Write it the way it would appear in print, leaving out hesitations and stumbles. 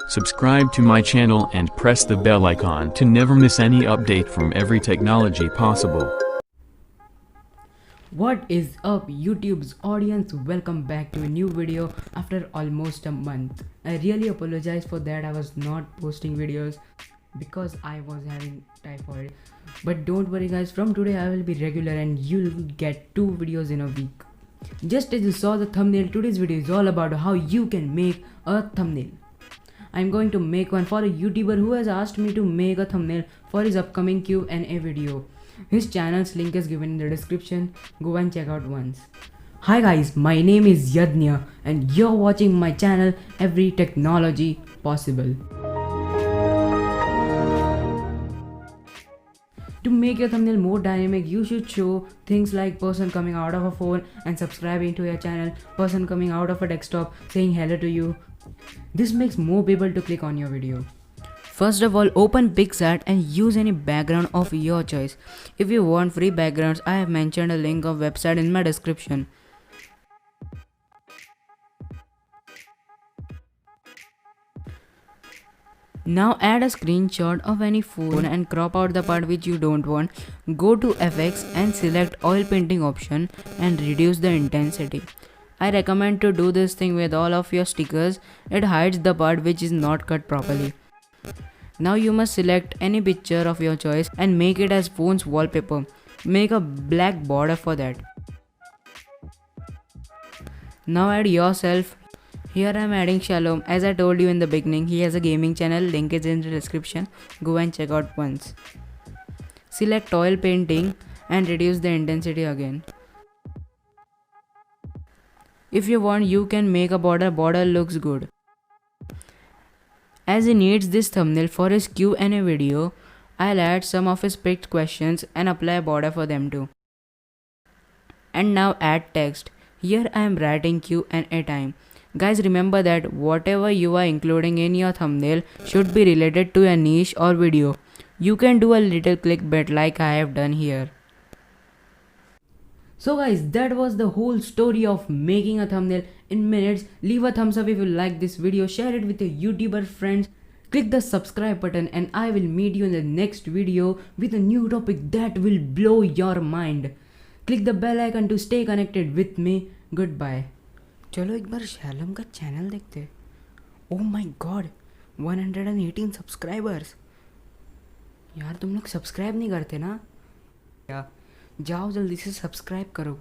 Subscribe to my channel and press the bell icon to never miss any update from every technology possible. What is up YouTube's audience? Welcome back to a new video after almost a month. I really apologize for that. I was not posting videos because I was having typhoid. But don't worry guys, from today I will be regular and you'll get 2 videos in a week. Just as you saw the thumbnail, today's video is all about how you can make a thumbnail. I'm going to make one for a YouTuber who has asked me to make a thumbnail for his upcoming Q&A video. His channel's link is given in the description. Go and check out once. Hi guys, my name is Yadnya and you're watching my channel Every Technology Possible. To make your thumbnail more dynamic, you should show things like person coming out of a phone and subscribing to your channel, person coming out of a desktop saying hello to you. This makes more people to click on your video. First of all, open picsart and use any background of your choice. If you want free backgrounds, I have mentioned a link of website in my description. Now add a screenshot of any phone and crop out the part which you don't want. Go to FX and select oil painting option and reduce the intensity. I recommend to do this thing with all of your stickers. It hides the part which is not cut properly. Now you must select any picture of your choice and make it as phone's wallpaper. Make a black border for that. Now add yourself. Here I am adding Shalom. As I told you in the beginning, he has a gaming channel, link is in the description. Go and check out once. Select oil painting and reduce the intensity again. If you want, you can make a border looks good. As he needs this thumbnail for his Q&A video, I'll add some of his picked questions and apply a border for them too. And now add text. Here I am writing Q&A time. Guys, remember that whatever you are including in your thumbnail should be related to a niche or video. You can do a little clickbait like I have done here. So guys, that was the whole story of making a thumbnail in minutes. Leave a thumbs up if you like this video, share it with your YouTuber friends, click the subscribe button, and I will meet you in the next video with a new topic that will blow your mind. Click the bell icon to stay connected with me. Goodbye. चलो एक बार शैलम का channel देखते. Oh my God, 118 subscribers. यार तुम लोग subscribe नहीं करते ना? जाओ जल्दी से सब्सक्राइब करो.